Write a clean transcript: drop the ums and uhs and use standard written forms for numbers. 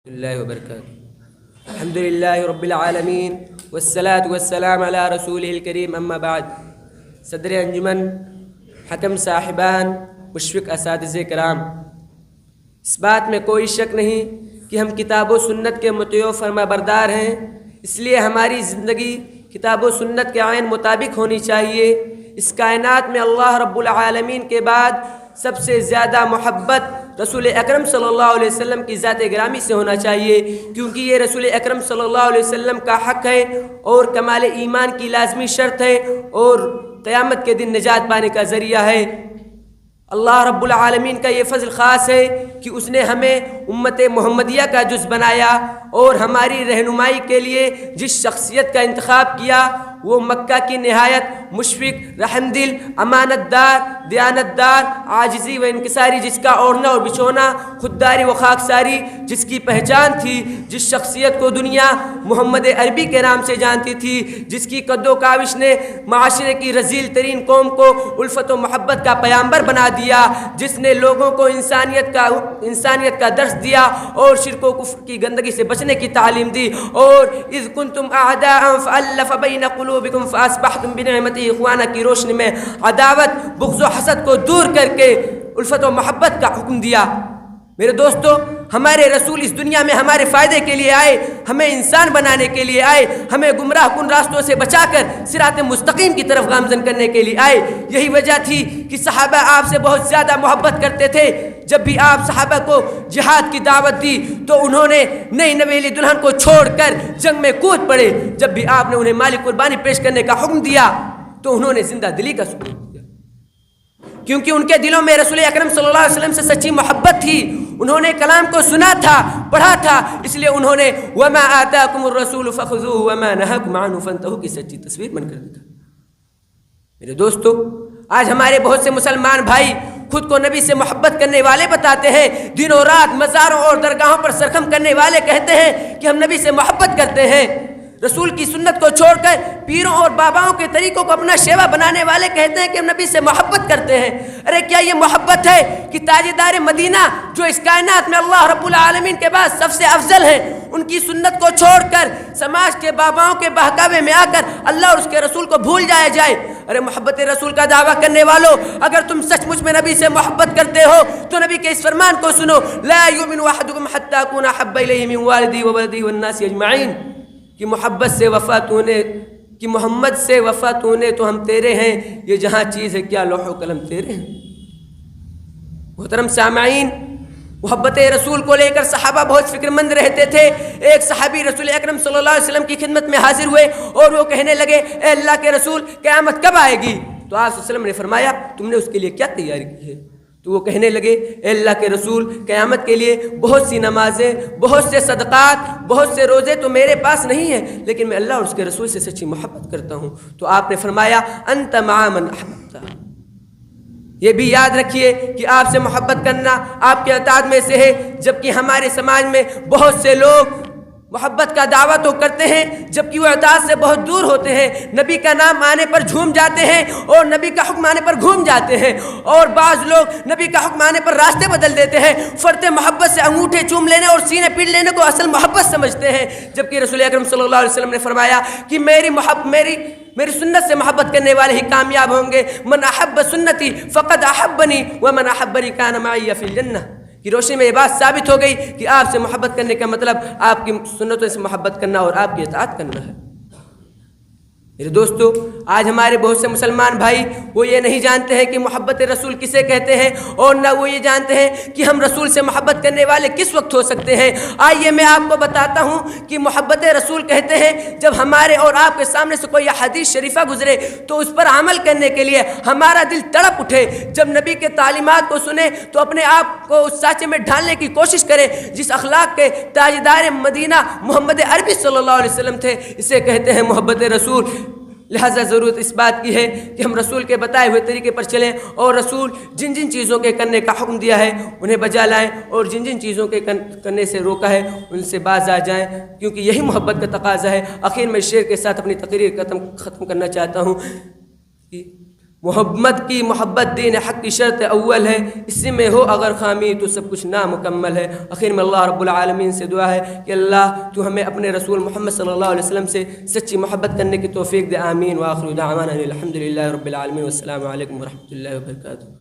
اللہ وبرکاتہ الحمد للہ رب العالمین والصلاة والسلام علی رسولہ الکریم اما بعد۔ صدر انجمن، حکم صاحبان، مشفق اساتذہ کرام، اس بات میں کوئی شک نہیں کہ ہم کتاب و سنت کے مطیع و فرما بردار ہیں، اس لیے ہماری زندگی کتاب و سنت کے عین مطابق ہونی چاہیے۔ اس کائنات میں اللہ رب العالمین کے بعد سب سے زیادہ محبت رسول اکرم صلی اللہ علیہ وسلم کی ذات گرامی سے ہونا چاہیے، کیونکہ یہ رسول اکرم صلی اللہ علیہ وسلم کا حق ہے اور کمال ایمان کی لازمی شرط ہے اور قیامت کے دن نجات پانے کا ذریعہ ہے۔ اللہ رب العالمین کا یہ فضل خاص ہے کہ اس نے ہمیں امت محمدیہ کا جز بنایا اور ہماری رہنمائی کے لیے جس شخصیت کا انتخاب کیا وہ مکہ کی نہایت مشفق، رحم دل، امانت دار، دیانت دار، عاجزی و انکساری، جس کا اوڑھنا اور بچھونا خودداری و خاکساری جس کی پہچان تھی، جس شخصیت کو دنیا محمد عربی کے نام سے جانتی تھی، جس کی قد و کاوش نے معاشرے کی رذیل ترین قوم کو الفت و محبت کا پیامبر بنا دیا، جس نے لوگوں کو انسانیت کا درس دیا اور شرک و کفر کی گندگی سے بچنے کی تعلیم دی، اور اذ کنتم اعداء فالف بین قلوبکم فاصبحتم بنعمتہ اخوانا کی روشنی میں عداوت، بغض و حسد کو دور کر کے الفت و محبت کا حکم دیا۔ میرے دوستو، ہمارے رسول اس دنیا میں ہمارے فائدے کے لیے آئے، ہمیں انسان بنانے کے لیے آئے، ہمیں گمراہ کن راستوں سے بچا کر صراط مستقیم کی طرف گامزن کرنے کے لیے آئے۔ یہی وجہ تھی کہ صحابہ آپ سے بہت زیادہ محبت کرتے تھے۔ جب بھی آپ صحابہ کو جہاد کی دعوت دی تو انہوں نے نئی نویلی دلہن کو چھوڑ کر جنگ میں کود پڑے۔ جب بھی آپ نے انہیں مالی قربانی پیش کرنے کا حکم دیا تو انہوں نے زندہ دلی کا ثبوت دیا، کیونکہ ان کے دلوں میں رسول اکرم صلی اللہ علیہ وسلم سے سچی محبت تھی۔ انہوں نے کلام کو سنا تھا، پڑھا تھا، اس لیے انہوں نے وَمَا آتَاكُمُ الرَّسُولُ فَخُذُوهُ وَمَا نَهَاكُمْ عَنْهُ فَانْتَهُوا کی سچی تصویر بن کر دکھا۔ میرے دوستو، آج ہمارے بہت سے مسلمان بھائی خود کو نبی سے محبت کرنے والے بتاتے ہیں، دن و رات مزاروں اور درگاہوں پر سرخم کرنے والے کہتے ہیں کہ ہم نبی سے محبت کرتے ہیں۔ رسول کی سنت کو چھوڑ کر پیروں اور باباؤں کے طریقوں کو اپنا شیوا بنانے والے کہتے ہیں کہ ہم نبی سے محبت کرتے ہیں۔ ارے کیا یہ محبت ہے کہ تاجدار مدینہ جو اس کائنات میں اللہ رب العالمین کے بعد سب سے افضل ہیں، ان کی سنت کو چھوڑ کر سماج کے باباؤں کے بہکاوے میں آ کر اللہ اور اس کے رسول کو بھول جایا جائے؟ ارے محبت رسول کا دعویٰ کرنے والوں، اگر تم سچ مچ میں نبی سے محبت کرتے ہو تو نبی کے اس فرمان کو سنو، لا یؤمن احدکم حتی اکون احب الیہ من والدی وولدی والناس اجمعین، کہ محبت سے وفا تو نے، کہ محمد سے وفا تو نے تو ہم تیرے ہیں، یہ جہاں چیز ہے کیا لوح و قلم تیرے ہیں۔ محترم سامعین، محبت رسول کو لے کر صحابہ بہت فکر مند رہتے تھے۔ ایک صحابی رسول اکرم صلی اللہ علیہ وسلم کی خدمت میں حاضر ہوئے اور وہ کہنے لگے، اے اللہ کے رسول، قیامت کب آئے گی؟ تو آپ صلی اللہ علیہ وسلم نے فرمایا، تم نے اس کے لیے کیا تیاری کی ہے؟ تو وہ کہنے لگے، اے اللہ کے رسول، قیامت کے لیے بہت سی نمازیں، بہت سے صدقات، بہت سے روزے تو میرے پاس نہیں ہیں، لیکن میں اللہ اور اس کے رسول سے سچی محبت کرتا ہوں۔ تو آپ نے فرمایا، انت مع من احببت۔ یہ بھی یاد رکھیے کہ آپ سے محبت کرنا آپ کے اطاعت میں سے ہے، جبکہ ہمارے سماج میں بہت سے لوگ محبت کا دعویٰ تو کرتے ہیں جبکہ وہ اطاعت سے بہت دور ہوتے ہیں۔ نبی کا نام آنے پر جھوم جاتے ہیں اور نبی کا حکم آنے پر گھوم جاتے ہیں، اور بعض لوگ نبی کا حکم آنے پر راستے بدل دیتے ہیں، فرط محبت سے انگوٹھے چوم لینے اور سینے پیٹ لینے کو اصل محبت سمجھتے ہیں، جبکہ رسول اکرم صلی اللہ علیہ وسلم نے فرمایا کہ میری سنت سے محبت کرنے والے ہی کامیاب ہوں گے۔ من احب سنتی فقد احبنی ومن احبنی کان معی فی الجنہ کی روشنی میں یہ بات ثابت ہو گئی کہ آپ سے محبت کرنے کا مطلب آپ کی سنتوں سے محبت کرنا اور آپ کی اطاعت کرنا ہے۔ میرے دوستو، آج ہمارے بہت سے مسلمان بھائی وہ یہ نہیں جانتے ہیں کہ محبت رسول کسے کہتے ہیں، اور نہ وہ یہ جانتے ہیں کہ ہم رسول سے محبت کرنے والے کس وقت ہو سکتے ہیں۔ آئیے میں آپ کو بتاتا ہوں کہ محبت رسول کہتے ہیں جب ہمارے اور آپ کے سامنے سے کوئی حدیث شریفہ گزرے تو اس پر عمل کرنے کے لیے ہمارا دل تڑپ اٹھے، جب نبی کے تعلیمات کو سنے تو اپنے آپ کو اس سانچے میں ڈھالنے کی کوشش کرے جس اخلاق کے تاجدار مدینہ محمد عربی صلی اللہ علیہ وسلم تھے، اسے کہتے ہیں محبت رسول۔ لہذا ضرورت اس بات کی ہے کہ ہم رسول کے بتائے ہوئے طریقے پر چلیں اور رسول جن جن چیزوں کے کرنے کا حکم دیا ہے انہیں بجا لائیں، اور جن جن چیزوں کے کرنے سے روکا ہے ان سے باز آ جائیں، کیونکہ یہی محبت کا تقاضا ہے۔ آخر میں شعر کے ساتھ اپنی تقریر ختم کرنا چاہتا ہوں کہ محبت دین حق کی شرط اول ہے، اسی میں ہو اگر خامی تو سب کچھ نامکمل ہے۔ آخر میں اللہ رب العالمین سے دعا ہے کہ اللہ تو ہمیں اپنے رسول محمد صلی اللہ علیہ وسلم سے سچی محبت کرنے کی توفیق دے، آمین۔ وآخر دعوانا الحمد للہ رب العالمین، والسلام علیکم ورحمۃ اللہ وبرکاتہ۔